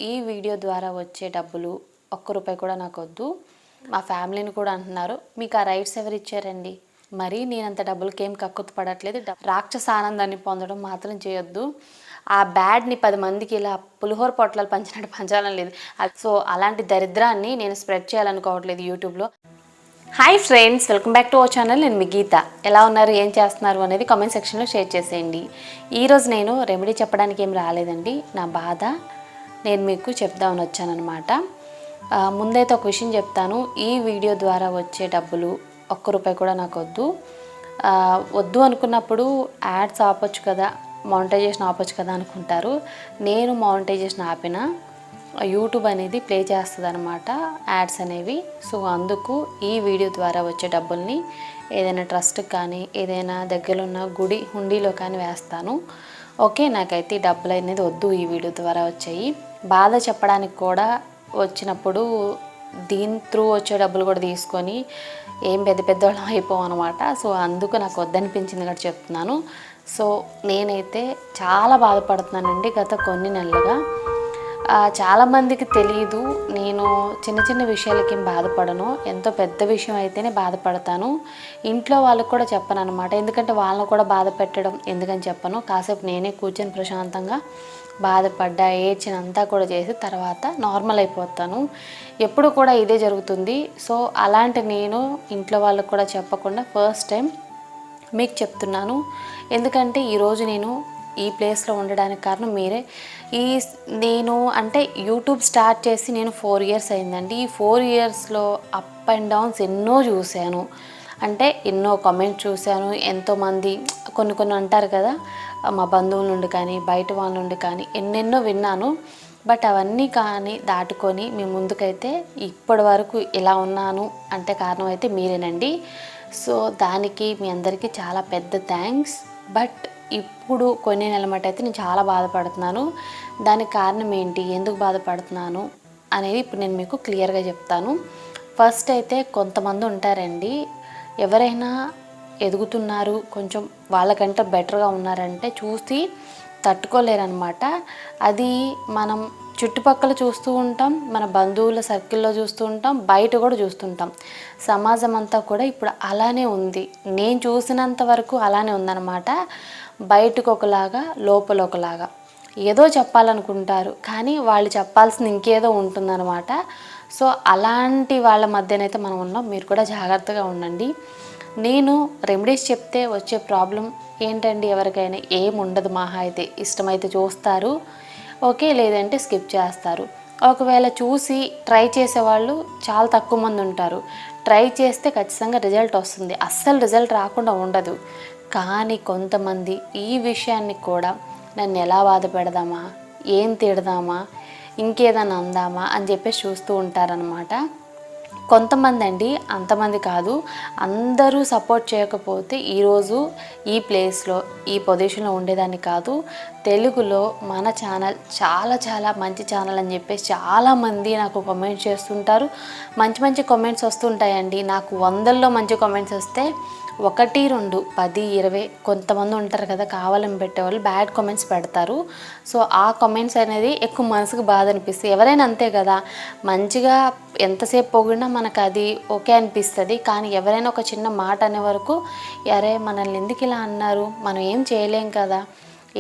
ఈ వీడియో ద్వారా వచ్చే డబ్బులు ఒక్క రూపాయి కూడా నాకు వద్దు. మా ఫ్యామిలీని కూడా అంటున్నారు, మీకు ఆ రైట్స్ ఎవరు ఇచ్చారండి? మరి నేనంత డబ్బులకి ఏం కక్కుతు పడట్లేదు. రాక్షస ఆనందాన్ని పొందడం మాత్రం చేయొద్దు. ఆ బ్యాడ్ని 10 మందికి ఇలా పులిహోర పొట్లాలు పంచినట్టు పంచాలని లేదు. సో అలాంటి దరిద్రాన్ని నేను స్ప్రెడ్ చేయాలనుకోవట్లేదు యూట్యూబ్లో. Hi friends, welcome back to our channel. నేను మీ గీత. ఎలా ఉన్నారు, ఏం చేస్తున్నారు అనేది కామెంట్ సెక్షన్లో షేర్ చేసేయండి. ఈరోజు నేను రెమెడీ చెప్పడానికి ఏం రాలేదండి. నా బాధ నేను మీకు చెప్దామని వచ్చానమాట. ముందైతే ఒక విషయం చెప్తాను. ఈ వీడియో ద్వారా వచ్చే డబ్బులు ఒక్క రూపాయి కూడా నాకు వద్దు. వద్దు అనుకున్నప్పుడు యాడ్స్ ఆపొచ్చు కదా, మానిటైజేషన్ ఆపొచ్చు కదా అనుకుంటారు. నేను మానిటైజేషన్ ఆపిన యూట్యూబ్ అనేది ప్లే చేస్తుంది అనమాట యాడ్స్ అనేవి. సో అందుకు ఈ వీడియో ద్వారా వచ్చే డబ్బుల్ని ఏదైనా ట్రస్ట్కి కానీ ఏదైనా దగ్గరలో ఉన్న గుడి హుండీలో కానీ వేస్తాను. ఓకే, నాకైతే ఈ డబ్బులు అనేది వద్దు. ఈ వీడియో ద్వారా వచ్చాయి. బాధ చెప్పడానికి కూడా వచ్చినప్పుడు దీని త్రూ వచ్చే డబ్బులు కూడా తీసుకొని ఏం పెద్ద పెద్దవాళ్ళం అయిపోం అనమాట. సో అందుకు నాకు వద్దనిపించింది కూడా చెప్తున్నాను. సో నేనైతే చాలా బాధపడుతున్నానండి గత కొన్ని నెలలుగా. చాలామందికి తెలియదు, నేను చిన్న చిన్న విషయాలకి ఏం బాధపడను, ఎంతో పెద్ద విషయం అయితేనే బాధపడతాను. ఇంట్లో వాళ్ళకు కూడా చెప్పను అనమాట. ఎందుకంటే వాళ్ళని కూడా బాధ పెట్టడం ఎందుకని చెప్పను. కాసేపు నేనే కూర్చొని ప్రశాంతంగా బాధపడ్డా ఏడ్చినంతా కూడా చేసి తర్వాత నార్మల్ అయిపోతాను. ఎప్పుడు కూడా ఇదే జరుగుతుంది. సో అలాంటి నేను ఇంట్లో వాళ్ళకు కూడా చెప్పకుండా ఫస్ట్ టైం మీకు చెప్తున్నాను. ఎందుకంటే ఈరోజు నేను ఈ ప్లేస్లో ఉండడానికి కారణం మీరే. నేను అంటే యూట్యూబ్ స్టార్ట్ చేసి నేను 4 years అయిందండి. ఈ 4 yearsలో అప్ అండ్ డౌన్స్ ఎన్నో చూశాను. అంటే ఎన్నో కామెంట్స్ చూశాను. ఎంతోమంది కొన్ని అంటారు కదా, మా బంధువుల నుండి కానీ బయట వాళ్ళ నుండి కానీ ఎన్నెన్నో విన్నాను. బట్ అవన్నీ కానీ దాటుకొని మీ ముందుకైతే ఇప్పటి వరకు ఇలా ఉన్నాను అంటే కారణం అయితే మీరేనండి. సో దానికి మీ అందరికీ చాలా పెద్ద థ్యాంక్స్. బట్ ఇప్పుడు కొన్ని నెలల మటు అయితే నేను చాలా బాధపడుతున్నాను. దానికి కారణం ఏంటి, ఎందుకు బాధపడుతున్నాను అనేది ఇప్పుడు నేను మీకు క్లియర్గా చెప్తాను. ఫస్ట్ అయితే కొంతమంది ఉంటారండి, ఎవరైనా ఎదుగుతున్నారు, కొంచెం వాళ్ళకంటే బెటర్గా ఉన్నారంటే చూసి తట్టుకోలేరనమాట. అది మనం చుట్టుపక్కల చూస్తూ ఉంటాం, మన బంధువుల సర్కిల్లో చూస్తూ ఉంటాం, బయట కూడా చూస్తుంటాం. సమాజం అంతా కూడా ఇప్పుడు అలానే ఉంది. నేను చూసినంత వరకు అలానే ఉందన్నమాట. బయటకు ఒకలాగా లోపల ఒకలాగా ఏదో చెప్పాలనుకుంటారు, కానీ వాళ్ళు చెప్పాల్సింది ఇంకేదో ఉంటుందన్నమాట. సో అలాంటి వాళ్ళ మధ్యనైతే మనం ఉన్నాం. మీరు కూడా జాగ్రత్తగా ఉండండి. నేను రెమెడీస్ చెప్తే వచ్చే ప్రాబ్లం ఏంటండి, ఎవరికైనా ఏముండదు. మహా అయితే ఇష్టమైతే చూస్తారు, ఓకే, లేదంటే స్కిప్ చేస్తారు. ఒకవేళ చూసి ట్రై చేసేవాళ్ళు చాలా తక్కువ మంది ఉంటారు. ట్రై చేస్తే ఖచ్చితంగా రిజల్ట్ వస్తుంది, అస్సలు రిజల్ట్ రాకుండా ఉండదు. కానీ కొంతమంది ఈ విషయాన్ని కూడా నన్ను ఎలా బాధ పెడదామా, ఏం తిడదామా, ఇంకేదైనా అందామా అని చెప్పేసి చూస్తూ ఉంటారనమాట. కొంతమంది అండి, అంతమంది కాదు. అందరూ సపోర్ట్ చేయకపోతే ఈరోజు ఈ ప్లేస్లో ఈ పొజిషన్లో ఉండేదాన్ని కాదు. తెలుగులో మన ఛానల్ చాలా చాలా మంచి ఛానల్ అని చెప్పేసి చాలామంది నాకు కామెంట్స్ చేస్తుంటారు. మంచి మంచి కామెంట్స్ వస్తుంటాయండి. నాకు 100లో మంచి కామెంట్స్ వస్తే 1, 2, 10, 20 కొంతమంది ఉంటారు కదా కావాలని పెట్టేవాళ్ళు బ్యాడ్ కామెంట్స్ పెడతారు. సో ఆ కామెంట్స్ అనేది ఎక్కువ మనసుకు బాధ అనిపిస్తుంది. ఎవరైనా అంతే కదా, మంచిగా ఎంతసేపు పొగిడినా మనకు అది ఓకే అనిపిస్తుంది. కానీ ఎవరైనా ఒక చిన్న మాట అనే వరకు అరే మనల్ని ఎందుకు ఇలా అన్నారు, మనం ఏం చేయలేం కదా,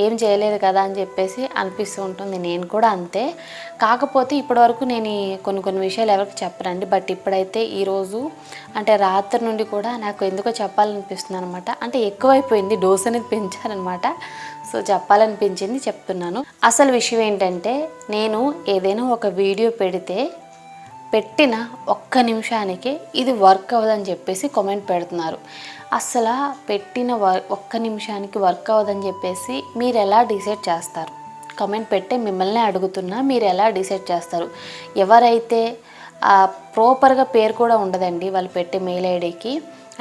ఏం చేయలేదు కదా అని చెప్పేసి అనిపిస్తూ ఉంటుంది. నేను కూడా అంతే. కాకపోతే ఇప్పటివరకు నేను కొన్ని విషయాలు ఎవరికి చెప్పరండి. బట్ ఇప్పుడైతే ఈరోజు అంటే రాత్రి నుండి కూడా నాకు ఎందుకో చెప్పాలనిపిస్తుంది అనమాట. అంటే ఎక్కువైపోయింది, డోస్ అనేది పెంచారనమాట. సో చెప్పాలనిపించింది, చెప్తున్నాను. అసలు విషయం ఏంటంటే, నేను ఏదైనా ఒక వీడియో పెట్టిన 1 నిమిషానికి ఇది వర్క్ అవ్వదని చెప్పేసి కామెంట్ పెడుతున్నారు. అసలు పెట్టిన 1 నిమిషానికి వర్క్ అవ్వదని చెప్పేసి మీరు ఎలా డిసైడ్ చేస్తారు? కామెంట్ పెట్టే మిమ్మల్ని అడుగుతున్నా, మీరు ఎలా డిసైడ్ చేస్తారు? ఎవరైతే ప్రాపర్గా పేరు కూడా ఉండదండి వాళ్ళు పెట్టే మెయిల్ ఐడికి,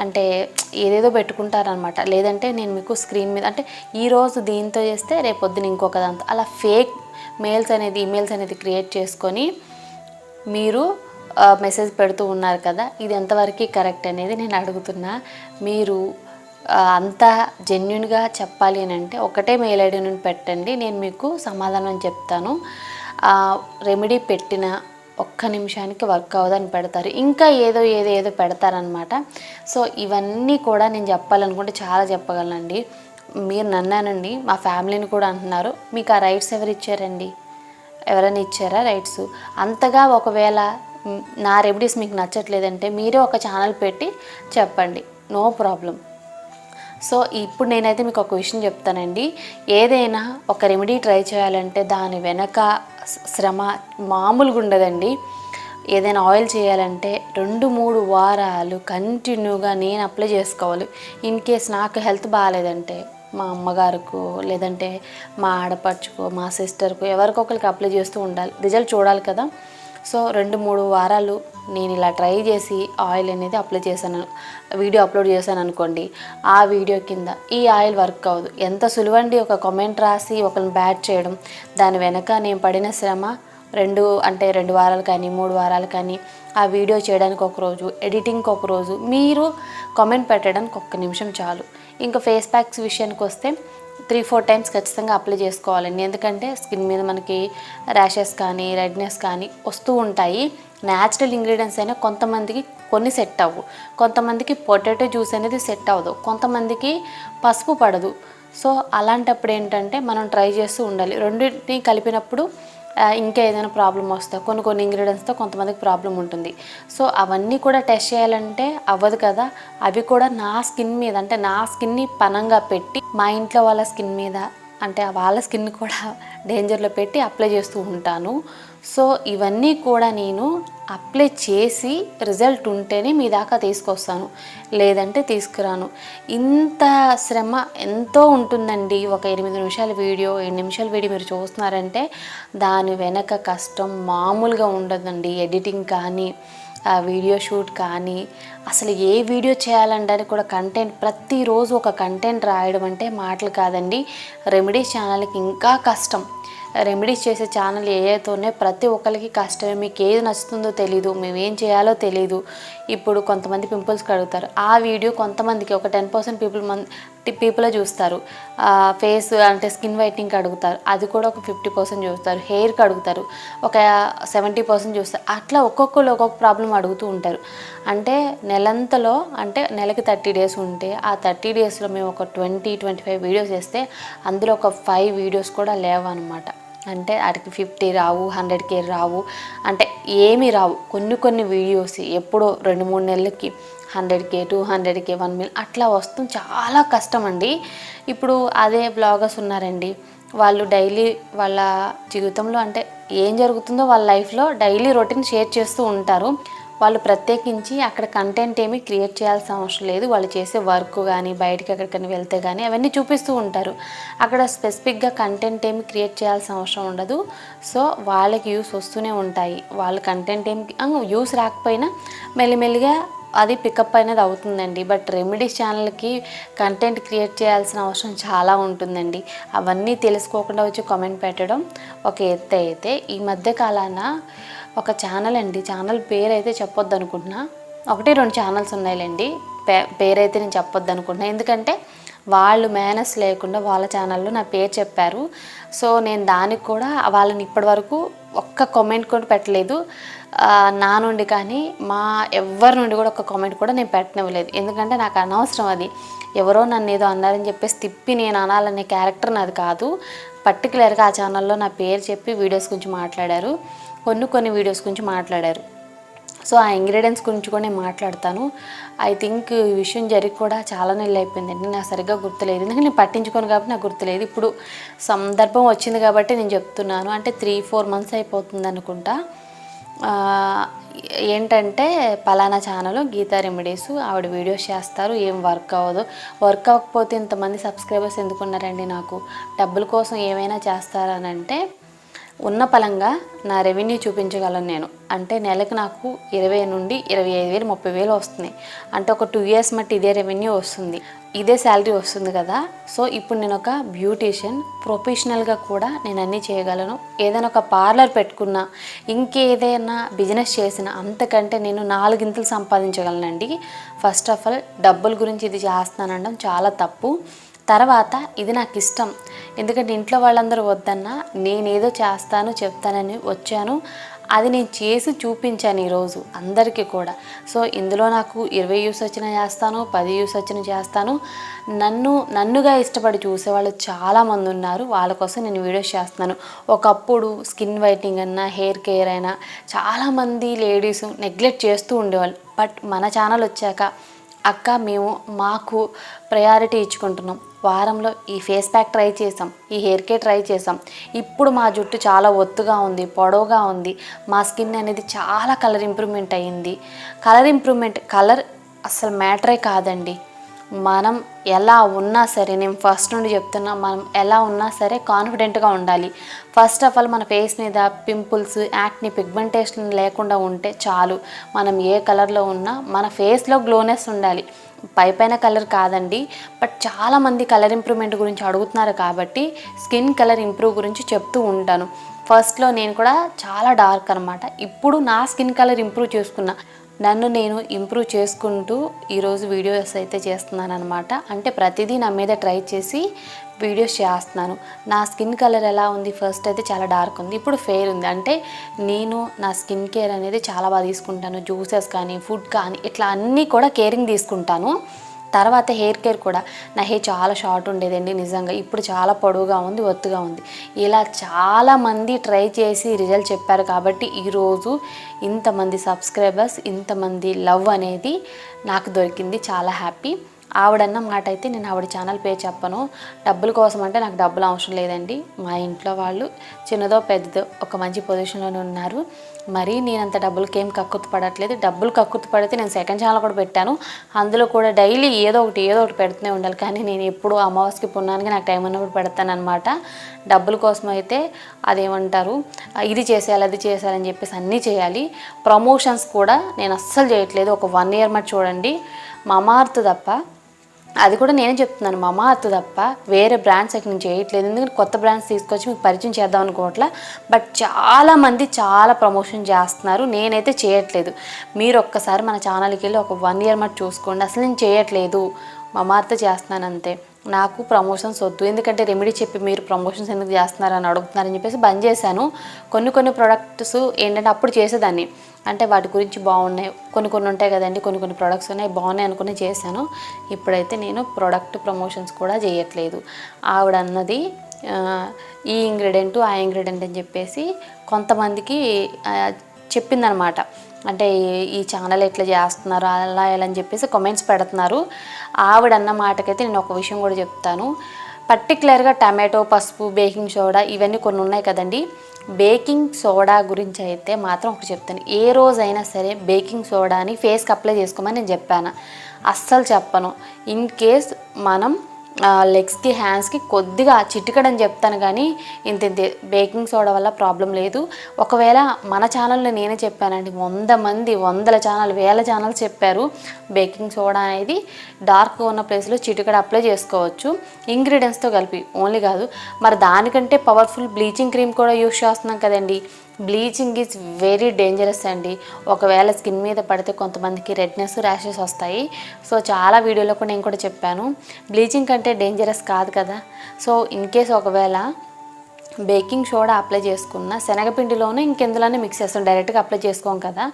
అంటే ఏదేదో పెట్టుకుంటారనమాట. లేదంటే నేను మీకు స్క్రీన్ మీద అంటే ఈరోజు దీంతో చేస్తే రేపొద్దున ఇంకొక దాంతో అలా ఫేక్ ఈమెయిల్స్ అనేది క్రియేట్ చేసుకొని మీరు మెసేజ్ పెడుతూ ఉన్నారు కదా, ఇది ఎంతవరకు కరెక్ట్ అనేది నేను అడుగుతున్నా. మీరు అంత జెన్యున్గా చెప్పాలి అని అంటే ఒకటే మెయిల్ ఐడి నుండి పెట్టండి, నేను మీకు సమాధానం చెప్తాను. రెమెడీ పెట్టిన ఒక్క నిమిషానికి వర్క్ అవ్వదని పెడతారు, ఇంకా ఏదో పెడతారనమాట. సో ఇవన్నీ కూడా నేను చెప్పాలనుకుంటే చాలా చెప్పగలనండి. మీరు నన్నానండి, మా ఫ్యామిలీని కూడా అంటున్నారు. మీకు ఆ రైట్స్ ఎవరు ఇచ్చారండి? ఎవరైనా ఇచ్చారా రైట్స్? అంతగా ఒకవేళ నా రెమెడీస్ మీకు నచ్చట్లేదంటే మీరే ఒక ఛానల్ పెట్టి చెప్పండి, నో ప్రాబ్లం. సో ఇప్పుడు నేనైతే మీకు ఒక విషయం చెప్తానండి. ఏదైనా ఒక రెమెడీ ట్రై చేయాలంటే దాని వెనక శ్రమ మామూలుగా ఉండదండి. ఏదైనా ఆయిల్ చేయాలంటే 2-3 వారాలు కంటిన్యూగా నేను అప్లై చేసుకోవాలి. ఇన్ కేస్ నాకు హెల్త్ బాగాలేదంటే మా అమ్మగారికో లేదంటే మా ఆడపడుచుకో మా సిస్టర్కో ఎవరికొకరికి అప్లై చేస్తూ ఉండాలి, రిజల్ట్ చూడాలి కదా. సో 2-3 వారాలు నేను ఇలా ట్రై చేసి ఆయిల్ అనేది అప్లై చేశాను, వీడియో అప్లోడ్ చేశాను అనుకోండి. ఆ వీడియో కింద ఈ ఆయిల్ వర్క్ అవ్వదు, ఎంత సులువండి ఒక కామెంట్ రాసి ఒకరిని బ్యాడ్ చేయడం. దాని వెనక నేను పడిన శ్రమ 2 వారాలు కానీ 3 వారాలు కానీ, ఆ వీడియో చేయడానికి ఒకరోజు, ఎడిటింగ్కి ఒకరోజు, మీరు కామెంట్ పెట్టడానికి 1 నిమిషం చాలు. ఇంకా ఫేస్ ప్యాక్స్ విషయానికి వస్తే 3-4 టైమ్స్ ఖచ్చితంగా అప్లై చేసుకోవాలండి. ఎందుకంటే స్కిన్ మీద మనకి ర్యాషెస్ కానీ రెడ్నెస్ కానీ వస్తూ ఉంటాయి. న్యాచురల్ ఇంగ్రీడియంట్స్ అయినా కొంతమందికి కొన్ని సెట్ అవ్వు, కొంతమందికి పొటాటో జ్యూస్ అనేది సెట్ అవ్వదు, కొంతమందికి పసుపు పడదు. సో అలాంటప్పుడు ఏంటంటే మనం ట్రై చేస్తూ ఉండాలి. రెండింటిని కలిపినప్పుడు ఇంకా ఏదైనా ప్రాబ్లం వస్తాయి, కొన్ని ఇంగ్రీడియంట్స్తో కొంతమందికి ప్రాబ్లం ఉంటుంది. సో అవన్నీ కూడా టెస్ట్ చేయాలంటే అవ్వదు కదా. అవి కూడా నా స్కిన్ మీద, అంటే నా స్కిన్ని పనంగా పెట్టి మా ఇంట్లో వాళ్ళ స్కిన్ మీద, అంటే వాళ్ళ స్కిన్ కూడా డేంజర్లో పెట్టి అప్లై చేస్తూ ఉంటాను. సో ఇవన్నీ కూడా నేను అప్లై చేసి రిజల్ట్ ఉంటేనే మీ దాకా తీసుకొస్తాను, లేదంటే తీసుకురాను. ఇంత శ్రమ ఎంతో ఉంటుందండి. ఒక 8 నిమిషాల వీడియో, 7 నిమిషాల వీడియో మీరు చూస్తున్నారంటే దాని వెనక కష్టం మామూలుగా ఉండదండి. ఎడిటింగ్ కానీ, వీడియో షూట్ కానీ, అసలు ఏ వీడియో చేయాలంటే కూడా కంటెంట్, ప్రతిరోజు ఒక కంటెంట్ రాయడం అంటే మాటలు కాదండి. రెమెడీస్ ఛానల్కి ఇంకా కష్టం. రెమెడీస్ చేసే ఛానల్ ఏదైతేనే ప్రతి ఒక్కరికి కష్టమే. మీకు ఏది నచ్చుతుందో తెలీదు, మేమేం చేయాలో తెలీదు. ఇప్పుడు కొంతమంది పింపుల్స్కి అడుగుతారు, ఆ వీడియో కొంతమందికి ఒక 10% పీపులే చూస్తారు. ఫేస్ అంటే స్కిన్ వైట్నింగ్కి అడుగుతారు, అది కూడా ఒక 50% చూస్తారు. హెయిర్కి అడుగుతారు, ఒక 70% చూస్తారు. అట్లా ఒక్కొక్కరు ఒక్కొక్క ప్రాబ్లం అడుగుతూ ఉంటారు. అంటే నెలంతలో, అంటే నెలకి 30 డేస్ ఉంటే ఆ 30 డేస్లో మేము ఒక 20-25 వీడియోస్ చేస్తే అందులో ఒక 5 వీడియోస్ కూడా లేవన్నమాట. అంటే వాటికి 50 రావు, 100K రావు, అంటే ఏమీ రావు. కొన్ని వీడియోస్ ఎప్పుడో 2-3 నెలలకి 100K, 200K, 1 million అట్లా వస్తాం. చాలా కష్టం అండి. ఇప్పుడు అదే బ్లాగర్స్ ఉన్నారండి, వాళ్ళు డైలీ వాళ్ళ జీవితంలో అంటే ఏం జరుగుతుందో వాళ్ళ లైఫ్లో డైలీ రొటీన్ షేర్ చేస్తూ ఉంటారు. వాళ్ళు ప్రత్యేకించి అక్కడ కంటెంట్ ఏమీ క్రియేట్ చేయాల్సిన అవసరం లేదు. వాళ్ళు చేసే వర్క్ కానీ, బయటికి ఎక్కడికైనా వెళ్తే కానీ అవన్నీ చూపిస్తూ ఉంటారు. అక్కడ స్పెసిఫిక్గా కంటెంట్ ఏమి క్రియేట్ చేయాల్సిన అవసరం ఉండదు. సో వాళ్ళకి యూస్ వస్తూనే ఉంటాయి. వాళ్ళ కంటెంట్ ఏమి యూస్ రాకపోయినా మెల్లిమెల్లిగా అది పికప్ అనేది అవుతుందండి. బట్ రెమెడీస్ ఛానల్కి కంటెంట్ క్రియేట్ చేయాల్సిన అవసరం చాలా ఉంటుందండి. అవన్నీ తెలుసుకోకుండా వచ్చి కామెంట్ పెట్టడం ఒక ఎత్తు అయితే, ఈ మధ్య కాలాన ఒక ఛానల్ అండి, ఛానల్ పేరు అయితే చెప్పొద్దు అనుకుంటున్నా, 1-2 ఛానల్స్ ఉన్నాయిలేండి, పేరైతే నేను చెప్పొద్దు అనుకుంటున్నా. ఎందుకంటే వాళ్ళు మేనస్ లేకుండా వాళ్ళ ఛానల్లో నా పేరు చెప్పారు. సో నేను దానికి కూడా వాళ్ళని ఇప్పటివరకు ఒక్క కామెంట్ కూడా పెట్టలేదు. నా నుండి కానీ ఎవరి నుండి కూడా ఒక్క కామెంట్ కూడా నేను పెట్టనివ్వలేదు. ఎందుకంటే నాకు అనవసరం అది. ఎవరో నన్ను ఏదో అన్నారని చెప్పేసి తిప్పి నేను అనాలనే క్యారెక్టర్ నాది కాదు. పర్టికులర్గా ఆ ఛానల్లో నా పేరు చెప్పి వీడియోస్ గురించి మాట్లాడారు, కొన్ని వీడియోస్ గురించి మాట్లాడారు. సో ఆ ఇంగ్రీడియంట్స్ గురించి కూడా నేను మాట్లాడతాను. ఐ థింక్ ఈ విషయం జరిగి కూడా చాలా నెలలు అయిపోయిందండి, నాకు సరిగ్గా గుర్తులేదు. ఎందుకంటే నేను పట్టించుకోను కాబట్టి నాకు గుర్తులేదు. ఇప్పుడు సందర్భం వచ్చింది కాబట్టి నేను చెప్తున్నాను. అంటే 3-4 మంత్స్ అయిపోతుంది అనుకుంటా. ఏంటంటే పలానా ఛానల్ గీతా రెమెడీస్, ఆవిడ వీడియోస్ చేస్తారు, ఏం వర్క్ అవ్వదు. వర్క్ అవ్వకపోతే ఇంతమంది సబ్స్క్రైబర్స్ ఎందుకున్నారండి? నాకు డబ్బుల కోసం ఏమైనా చేస్తారనంటే ఉన్న పలంగా నా రెవెన్యూ చూపించగలను నేను. అంటే నెలకు నాకు 20 నుండి 25,000, 30,000 వస్తున్నాయి. అంటే ఒక 2 years మట్టి ఇదే రెవెన్యూ వస్తుంది, ఇదే శాలరీ వస్తుంది కదా. సో ఇప్పుడు నేను ఒక బ్యూటీషియన్, ప్రొఫెషనల్గా కూడా నేను అన్నీ చేయగలను. ఏదైనా ఒక పార్లర్ పెట్టుకున్నా, ఇంకేదైనా బిజినెస్ చేసినా అంతకంటే నేను 4 ఇంతలు సంపాదించగలనండి. ఫస్ట్ ఆఫ్ ఆల్ డబ్బుల గురించి ఇది చేస్తానడం చాలా తప్పు. తర్వాత ఇది నాకు ఇష్టం, ఎందుకంటే ఇంట్లో వాళ్ళందరూ వద్దన్నా నేనేదో చేస్తాను చెప్తానని వచ్చాను. అది నేను చేసి చూపించాను ఈరోజు అందరికీ కూడా. సో ఇందులో నాకు 20 వ్యూస్ వచ్చినా చేస్తాను, 10 వ్యూస్ వచ్చినా చేస్తాను. నన్నుగా ఇష్టపడి చూసేవాళ్ళు చాలామంది ఉన్నారు. వాళ్ళ కోసం నేను వీడియోస్ చేస్తున్నాను. ఒకప్పుడు స్కిన్ వైట్నింగ్ అన్నా, హెయిర్ కేర్ అయినా చాలామంది లేడీస్ నెగ్లెక్ట్ చేస్తూ ఉండేవాళ్ళు. బట్ మన ఛానల్ వచ్చాక అక్క మాకు ప్రయారిటీ ఇచ్చుకుంటున్నాం. వారంలో ఈ ఫేస్ ప్యాక్ ట్రై చేసాం, ఈ హెయిర్ కేర్ ట్రై చేసాం. ఇప్పుడు మా జుట్టు చాలా ఒత్తుగా ఉంది, పొడవుగా ఉంది. మా స్కిన్ అనేది చాలా కలర్ ఇంప్రూవ్మెంట్ అయ్యింది. కలర్ అసలు మ్యాటరే కాదండి. మనం ఎలా ఉన్నా సరే, నేను ఫస్ట్ నుండి చెప్తున్నా, మనం ఎలా ఉన్నా సరే కాన్ఫిడెంట్గా ఉండాలి. ఫస్ట్ ఆఫ్ ఆల్ మన ఫేస్ మీద పింపుల్స్, యాక్ని, పిగ్మెంటేషన్ లేకుండా ఉంటే చాలు. మనం ఏ కలర్లో ఉన్నా మన ఫేస్లో గ్లోనెస్ ఉండాలి, పైన కలర్ కాదండి. బట్ చాలామంది కలర్ ఇంప్రూవ్మెంట్ గురించి అడుగుతున్నారు కాబట్టి స్కిన్ కలర్ ఇంప్రూవ్ గురించి చెప్తూ ఉంటాను. ఫస్ట్లో నేను కూడా చాలా డార్క్ అనమాట. ఇప్పుడు నా స్కిన్ కలర్ ఇంప్రూవ్ చేసుకున్నా. నన్ను నేను ఇంప్రూవ్ చేసుకుంటూ ఈరోజు వీడియోస్ అయితే చేస్తున్నాను అనమాట. అంటే ప్రతిదీ నా మీద ట్రై చేసి వీడియోస్ చేస్తున్నాను. నా స్కిన్ కలర్ ఎలా ఉంది, ఫస్ట్ అయితే చాలా డార్క్ ఉంది, ఇప్పుడు ఫెయిర్ ఉంది. అంటే నేను నా స్కిన్ కేర్ అనేది చాలా బాగా తీసుకుంటాను. జ్యూసెస్ కానీ, ఫుడ్ కానీ, ఇట్లా అన్నీ కూడా కేరింగ్ తీసుకుంటాను. తర్వాత హెయిర్ కేర్ కూడా, నా హెయిర్ చాలా షార్ట్ ఉండేదండి నిజంగా. ఇప్పుడు చాలా పొడవుగా ఉంది, ఒత్తుగా ఉంది. ఇలా చాలామంది ట్రై చేసి రిజల్ట్ చెప్పారు కాబట్టి ఈరోజు ఇంతమంది సబ్స్క్రైబర్స్, ఇంతమంది లవ్ అనేది నాకు దొరికింది. చాలా హ్యాపీ. ఆవిడన్న మాట అయితే నేను ఆవిడ ఛానల్ పేరు చెప్పను. డబ్బుల కోసం అంటే నాకు డబ్బులు అవసరం లేదండి. మా ఇంట్లో వాళ్ళు చిన్నదో పెద్దదో ఒక మంచి పొజిషన్లోనే ఉన్నారు. మరీ నేనంత డబ్బులకి ఏం కక్కుర్తి పడట్లేదు. డబ్బులు కక్కుర్తి పడితే నేను సెకండ్ ఛానల్ కూడా పెట్టాను. అందులో కూడా డైలీ ఏదో ఒకటి పెడుతూనే ఉండాలి. కానీ నేను ఎప్పుడు అమావాస్యకి పున్నానికి నాకు టైం ఉన్నప్పుడు పెడతాను అనమాట. డబ్బుల కోసం అయితే అదేమంటారు, ఇది చేసేయాలి, అది చేసేయాలని చెప్పేసి అన్నీ చేయాలి. ప్రమోషన్స్ కూడా నేను అస్సలు చేయట్లేదు. ఒక 1 year మటు చూడండి, మమార్త్ తప్ప, అది కూడా నేనే చెప్తున్నాను, మమార్త్ తప్ప వేరే బ్రాండ్స్ ఎక్కడ నేను చేయట్లేదు. ఎందుకంటే కొత్త బ్రాండ్స్ తీసుకొచ్చి మీకు పరిచయం చేద్దాం అనుకోవట్లా. బట్ చాలామంది చాలా ప్రమోషన్ చేస్తున్నారు, నేనైతే చేయట్లేదు. మీరు ఒక్కసారి మన ఛానల్కి వెళ్ళి ఒక 1 year మటు చూసుకోండి. అసలు నేను చేయట్లేదు, మమార్త్ చేస్తున్నాను అంతే. నాకు ప్రమోషన్స్ వద్దు. ఎందుకంటే రెమెడీ చెప్పి మీరు ప్రమోషన్స్ ఎందుకు చేస్తున్నారని అడుగుతున్నారని చెప్పేసి బంద్ చేశాను. కొన్ని ప్రోడక్ట్స్ ఏంటంటే అప్పుడు చేసేదాన్ని, అంటే వాటి గురించి బాగున్నాయి, కొన్ని ఉంటాయి కదండి, కొన్ని ప్రోడక్ట్స్ ఉన్నాయి బాగున్నాయి అనుకుని చేశాను. ఇప్పుడైతే నేను ప్రోడక్ట్ ప్రమోషన్స్ కూడా చేయట్లేదు. ఆవిడ అన్నది ఈ ఇంగ్రీడియంట్, ఆ ఇంగ్రీడియంట్ అని చెప్పేసి కొంతమందికి చెప్పిందనమాట. అంటే ఈ ఛానల్ ఎట్లా చేస్తున్నారు అలా ఎలా అని చెప్పేసి కామెంట్స్ పెడుతున్నారు. ఆవిడన్న మాటకైతే నేను ఒక విషయం కూడా చెప్తాను. పర్టికులర్గా టమాటో, పసుపు, బేకింగ్ సోడా ఇవన్నీ కొన్ని ఉన్నాయి కదండి. బేకింగ్ సోడా గురించి అయితే మాత్రం ఒకటి చెప్తాను. ఏ రోజైనా సరే బేకింగ్ సోడాని ఫేస్కి అప్లై చేసుకోమని నేను చెప్పాను, అస్సలు చెప్పను. ఇన్ కేస్ మనం లెగ్స్కి, హ్యాండ్స్కి కొద్దిగా చిటికడని చెప్తాను, కానీ ఇంతే. బేకింగ్ సోడా వల్ల ప్రాబ్లం లేదు. ఒకవేళ మన ఛానల్లో నేనే చెప్పానండి, 100 మంది, 100 ఛానల్, 1000 ఛానల్స్ చెప్పారు బేకింగ్ సోడా అనేది డార్క్గా ఉన్న ప్లేస్లో చిటికడ అప్లై చేసుకోవచ్చు ఇంగ్రీడియంట్స్తో కలిపి, ఓన్లీ కాదు. మరి దానికంటే పవర్ఫుల్ బ్లీచింగ్ క్రీమ్ కూడా యూస్ చేస్తున్నాం కదండి. బ్లీచింగ్ ఈజ్ వెరీ డేంజరస్ అండి. ఒకవేళ స్కిన్ మీద పడితే కొంతమందికి రెడ్నెస్, ర్యాషెస్ వస్తాయి. సో చాలా వీడియోలో కూడా నేను కూడా చెప్పాను, బ్లీచింగ్ కంటే డేంజరస్ కాదు కదా. సో ఇన్ కేస్ ఒకవేళ బేకింగ్ సోడా అప్లై చేసుకున్న శనగపిండిలోనే ఇంకెందులోనే మిక్స్ చేస్తాను, డైరెక్ట్గా అప్లై చేసుకోం కదా.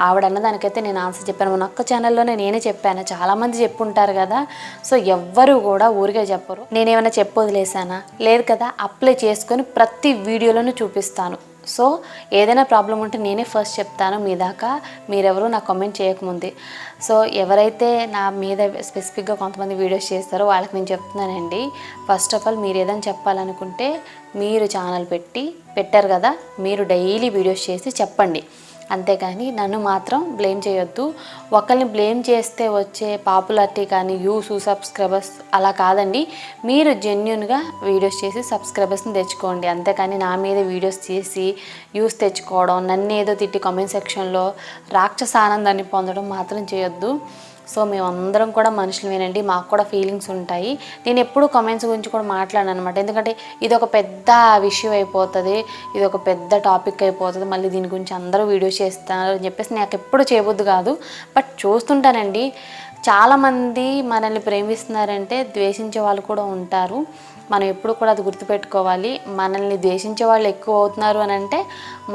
ఆవిడన్న దానికైతే నేను ఆన్సర్ చెప్పాను. మన ఒక్క ఛానల్లోనే నేనే చెప్పాను, చాలామంది చెప్పుంటారు కదా. సో ఎవ్వరు కూడా ఊరికే చెప్పరు. నేనేమైనా చెప్పొదిలేసానా? లేదు కదా. అప్లై చేసుకొని ప్రతి వీడియోలోనూ చూపిస్తాను. సో ఏదైనా ప్రాబ్లం ఉంటే నేనే ఫస్ట్ చెప్తాను, మీ దాకా మీరెవరు నాకు కామెంట్ చేయకముందే. సో ఎవరైతే నా మీద స్పెసిఫిక్గా కొంతమంది వీడియోస్ చేస్తారో వాళ్ళకి నేను చెప్తున్నానండి, ఫస్ట్ ఆఫ్ ఆల్ మీరు ఏదైనా చెప్పాలనుకుంటే మీరు ఛానల్ పెట్టారు కదా, మీరు డైలీ వీడియోస్ చేసి చెప్పండి. అంతేకాని నన్ను మాత్రం బ్లేమ్ చేయొద్దు. ఒకరిని బ్లేమ్ చేస్తే వచ్చే పాపులారిటీ కానీ వ్యూస్, సబ్స్క్రైబర్స్ అలా కాదండి. మీరు జెన్యున్గా వీడియోస్ చేసి సబ్స్క్రైబర్స్ని తెచ్చుకోండి. అంతేకాని నా మీద వీడియోస్ చేసి వ్యూస్ తెచ్చుకోవడం, నన్ను ఏదో తిట్టి కామెంట్ సెక్షన్లో రాక్షస ఆనందాన్ని పొందడం మాత్రం చేయొద్దు. సో మేమందరం కూడా మనుషులమేనండి, మాకు కూడా ఫీలింగ్స్ ఉంటాయి. నేను ఎప్పుడు కామెంట్స్ గురించి కూడా మాట్లాడను అనమాట. ఎందుకంటే ఇది ఒక పెద్ద విషయం అయిపోతుంది, ఇది ఒక పెద్ద టాపిక్ అయిపోతుంది, మళ్ళీ దీని గురించి అందరూ వీడియోస్ చేస్తారు అని చెప్పేసి నాకు ఎప్పుడు చేయబుద్దు కాదు. బట్ చూస్తుంటానండి, చాలామంది మనల్ని ప్రేమిస్తున్నారంటే ద్వేషించే వాళ్ళు కూడా ఉంటారు. మనం ఎప్పుడు కూడా అది గుర్తుపెట్టుకోవాలి. మనల్ని ద్వేషించే వాళ్ళు ఎక్కువ అవుతున్నారు అని అంటే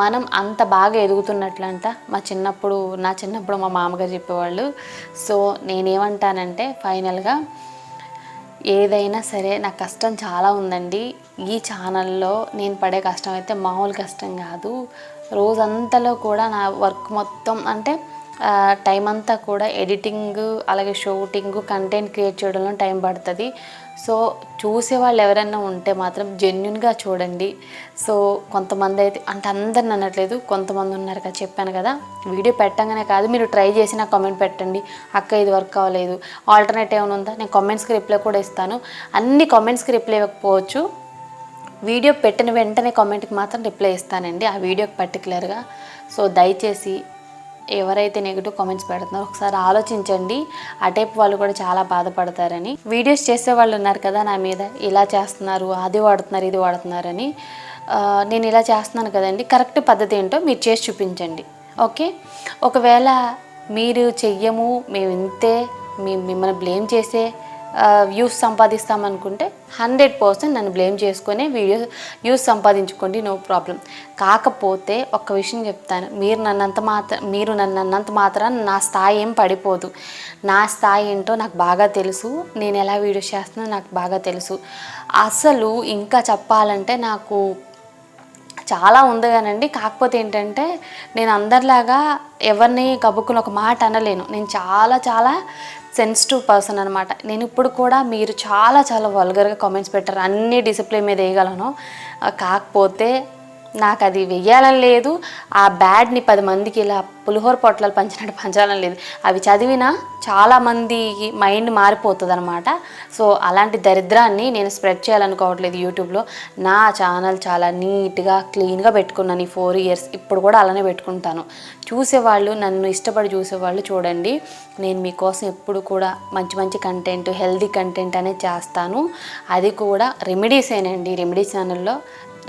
మనం అంత బాగా ఎదుగుతున్నట్లంట. నా చిన్నప్పుడు మా మామగారు చెప్పేవాళ్ళు. సో నేనేమంటానంటే ఫైనల్గా ఏదైనా సరే నాకు కష్టం చాలా ఉందండి. ఈ ఛానల్లో నేను పడే కష్టం అయితే మామూలు కష్టం కాదు. రోజంతలో కూడా నా వర్క్ మొత్తం అంటే టైం అంతా కూడా ఎడిటింగ్, అలాగే షూటింగ్, కంటెంట్ క్రియేట్ చేయడంలో టైం పడుతుంది. సో చూసేవాళ్ళు ఎవరైనా ఉంటే మాత్రం జెన్యున్గా చూడండి. సో కొంతమంది అయితే అంటే అందరిని అనట్లేదు, కొంతమంది ఉన్నారు కదా, చెప్పాను కదా, వీడియో పెట్టగానే కాదు మీరు ట్రై చేసి నాకు కామెంట్ పెట్టండి, అక్క ఇది వర్క్ అవ్వలేదు, ఆల్టర్నేటివ్ ఏమైనా ఉందా, నేను కామెంట్స్కి రిప్లై కూడా ఇస్తాను. అన్ని కామెంట్స్కి రిప్లై ఇవ్వకపోవచ్చు, వీడియో పెట్టిన వెంటనే కామెంట్కి మాత్రం రిప్లై ఇస్తానండి, ఆ వీడియోకి పర్టికులర్గా. సో దయచేసి ఎవరైతే నెగిటివ్ కామెంట్స్ పెడుతున్నారో ఒకసారి ఆలోచించండి. ఆ టైప్ వాళ్ళు కూడా చాలా బాధపడతారని. వీడియోస్ చేసే వాళ్ళు ఉన్నారు కదా నా మీద, ఇలా చేస్తున్నారు, అది వాడుతున్నారు, ఇది వాడుతున్నారని. నేను ఇలా చేస్తున్నాను కదండి, కరెక్ట్ పద్ధతి ఏంటో మీరు చేసి చూపించండి. ఓకే, ఒకవేళ మీరు చెయ్యము, మేము ఇంతే, మిమ్మల్ని బ్లేమ్ చేసే వ్యూస్ సంపాదిస్తామనుకుంటే 100% నన్ను బ్లేమ్ చేసుకొని వ్యూస్ సంపాదించుకోండి, నో ప్రాబ్లం. కాకపోతే ఒక్క విషయం చెప్తాను, మీరు నన్ను అన్నంత మాత్రాన నా స్థాయి ఏం పడిపోదు. నా స్థాయి ఏంటో నాకు బాగా తెలుసు, నేను ఎలా వీడియోస్ చేస్తున్నా నాకు బాగా తెలుసు. అసలు ఇంకా చెప్పాలంటే నాకు చాలా ఉంది కానండి. కాకపోతే ఏంటంటే నేను అందరిలాగా ఎవరిని కబుక్కుని ఒక మాట అనలేను. నేను చాలా చాలా సెన్సిటివ్ పర్సన్ అనమాట. నేను ఇప్పుడు కూడా మీరు చాలా చాలా వల్గర్గా కామెంట్స్ పెట్టారు, అన్నీ డిసిప్లిన్ మీద వేయగలను. కాకపోతే నాకు అది వెయ్యాలని లేదు, ఆ బ్యాడ్ని 10 మందికి ఇలా పులిహోర పొట్లాలు పంచినట్టు పంచాలని లేదు. అవి చదివినా చాలామంది మైండ్ మారిపోతుంది అనమాట. సో అలాంటి దరిద్రాన్ని నేను స్ప్రెడ్ చేయాలనుకోవట్లేదు యూట్యూబ్లో. నా ఛానల్ చాలా నీట్గా క్లీన్గా పెట్టుకున్నాను ఈ 4 years, ఇప్పుడు కూడా అలానే పెట్టుకుంటాను. చూసేవాళ్ళు, నన్ను ఇష్టపడి చూసేవాళ్ళు చూడండి. నేను మీకోసం ఎప్పుడు కూడా మంచి మంచి కంటెంట్, హెల్దీ కంటెంట్ అనేది చేస్తాను. అది కూడా రెమెడీసేనండి. రెమెడీ ఛానల్లో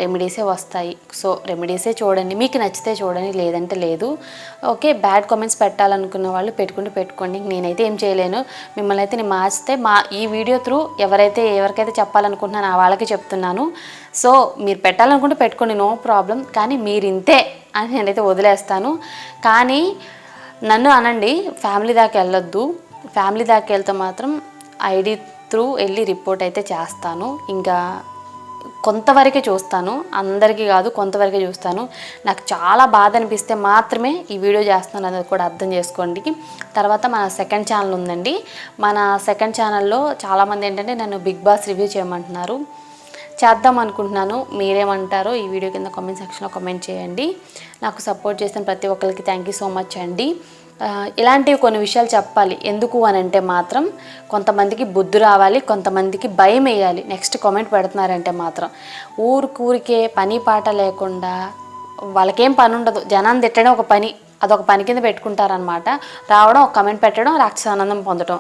రెమెడీసే వస్తాయి. సో రెమెడీసే చూడండి, మీకు నచ్చితే చూడండి, లేదంటే లేదు. ఓకే, బ్యాడ్ కామెంట్స్ పెట్టాలనుకున్న వాళ్ళు పెట్టుకోండి, నేనైతే ఏం చేయలేను. మిమ్మల్ని అయితే నేను మార్చితే ఈ వీడియో త్రూ ఎవరికైతే చెప్పాలనుకుంటున్నానో ఆ వాళ్ళకి చెప్తున్నాను. సో మీరు పెట్టాలనుకుంటే పెట్టుకోండి, నో ప్రాబ్లం. కానీ మీరు ఇంతే అని నేనైతే వదిలేస్తాను. కానీ నన్ను అనండి, ఫ్యామిలీ దాకా వెళ్ళొద్దు. ఫ్యామిలీ దాకా వెళ్తే మాత్రం ఐడి త్రూ వెళ్ళి రిపోర్ట్ అయితే చేస్తాను. ఇంకా కొంతవరకే చూస్తాను, అందరికీ కాదు, కొంతవరకే చూస్తాను. నాకు చాలా బాధ అనిపిస్తే మాత్రమే ఈ వీడియో చేస్తాను, అది కూడా అర్థం చేసుకోండి. తర్వాత మన సెకండ్ ఛానల్ ఉందండి. మన సెకండ్ ఛానల్లో చాలామంది ఏంటంటే నన్ను బిగ్ బాస్ రివ్యూ చేయమంటున్నారు. చేద్దాం అనుకుంటున్నాను, మీరేమంటారో ఈ వీడియో కింద కామెంట్ సెక్షన్లో కామెంట్ చేయండి. నాకు సపోర్ట్ చేసిన ప్రతి ఒక్కరికి థ్యాంక్ యూ సో మచ్ అండి. ఇలాంటివి కొన్ని విషయాలు చెప్పాలి. ఎందుకు అని అంటే మాత్రం కొంతమందికి బుద్ధి రావాలి, కొంతమందికి భయం వేయాలి. నెక్స్ట్ కామెంట్ పెడుతున్నారంటే మాత్రం ఊరికే పని పాట లేకుండా, వాళ్ళకేం పని ఉండదు, జనాన్ని తిట్టడం ఒక పని, అదొక పని కింద పెట్టుకుంటారనమాట. రావడం, ఒక కమెంట్ పెట్టడం, రాక్షస ఆనందం పొందడం.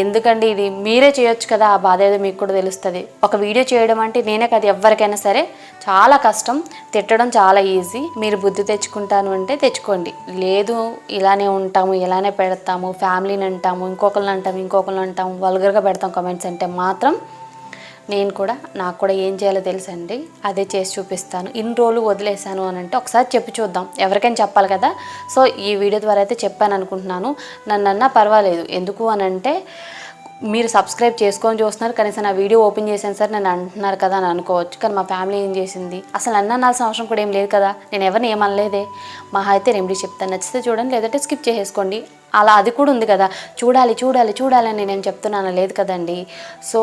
ఎందుకండి ఇది? మీరే చేయొచ్చు కదా, ఆ బాధ ఏదో మీకు కూడా తెలుస్తుంది. ఒక వీడియో చేయడం అంటే నేనే కదా, ఎవరికైనా సరే చాలా కష్టం, తిట్టడం చాలా ఈజీ. మీరు బుద్ధి తెచ్చుకుంటాను అంటే తెచ్చుకోండి, లేదు ఇలానే ఉంటాము, ఇలానే పెడతాము, ఫ్యామిలీని అంటాము, ఇంకొకరిని అంటాము, వల్గర్గా పెడతాం కామెంట్స్ అంటే మాత్రం నాకు కూడా ఏం చేయాలో తెలుసండి, అదే చేసి చూపిస్తాను. ఇన్ని రోజులు వదిలేశాను అని అంటే ఒకసారి చెప్పి చూద్దాం, ఎవరికైనా చెప్పాలి కదా. సో ఈ వీడియో ద్వారా అయితే చెప్పాను అనుకుంటున్నాను. నన్నన్నా పర్వాలేదు, ఎందుకు అని అంటే మీరు సబ్స్క్రైబ్ చేసుకొని చూస్తున్నారు, కనీసం నా వీడియో ఓపెన్ చేశాను సార్ నన్ను అంటున్నారు కదా అని అనుకోవచ్చు. కానీ మా ఫ్యామిలీ ఏం చేసింది, అసలు అనాల్సిన అవసరం కూడా ఏం లేదు కదా, నేను ఎవరిని ఏమనలేదే. మహా అయితే రెమెడీ చెప్తాను, నచ్చితే చూడండి, లేదంటే స్కిప్ చేసేసుకోండి. అలా అది కూడా ఉంది కదా, చూడాలని నేను చెప్తున్నాను లేదు కదండి. సో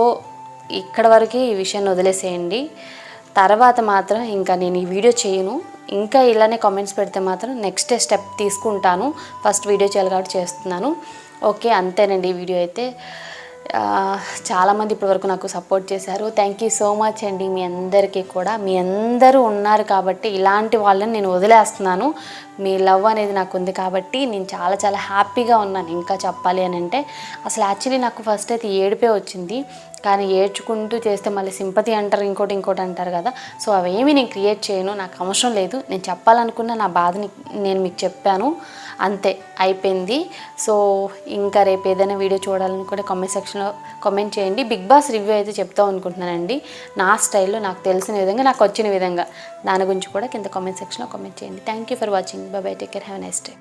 ఇక్కడ వరకు ఈ విషయాన్ని వదిలేసేయండి. తర్వాత మాత్రం ఇంకా నేను ఈ వీడియో చేయను, ఇంకా ఇలానే కామెంట్స్ పెడితే మాత్రం నెక్స్ట్ స్టెప్ తీసుకుంటాను. ఫస్ట్ వీడియో చేయాలి కాబట్టి చేస్తున్నాను. ఓకే, అంతేనండి ఈ వీడియో అయితే. చాలామంది ఇప్పటివరకు నాకు సపోర్ట్ చేశారు, థ్యాంక్ యూ సో మచ్ అండి. మీ అందరికీ కూడా, మీ అందరూ ఉన్నారు కాబట్టి ఇలాంటి వాళ్ళని నేను వదిలేస్తున్నాను. మీ లవ్ అనేది నాకు ఉంది కాబట్టి నేను చాలా చాలా హ్యాపీగా ఉన్నాను. ఇంకా చెప్పాలి అని అంటే అసలు యాక్చువల్లీ నాకు ఫస్ట్ అయితే ఏడిపే వచ్చింది, కానీ ఏడ్చుకుంటూ చేస్తే మళ్ళీ సింపతి అంటారు, ఇంకోటి అంటారు కదా. సో అవేమీ నేను క్రియేట్ చేయను, నాకు అవసరం లేదు. నేను చెప్పాలనుకున్న నా బాధని నేను మీకు చెప్పాను, అంతే అయిపోయింది. సో ఇంకా రేపు ఏదైనా వీడియో చూడాలనుకుంటే కామెంట్ సెక్షన్లో కామెంట్ చేయండి. బిగ్ బాస్ రివ్యూ అయితే చెప్తాం అనుకుంటున్నానండి, నా స్టైల్లో నాకు తెలిసిన విధంగా, నాకు వచ్చిన విధంగా. దాని గురించి కూడా కింద కామెంట్ సెక్షన్లో కామెంట్ చేయండి. Thank you for watching. By by, take care, have a nice day.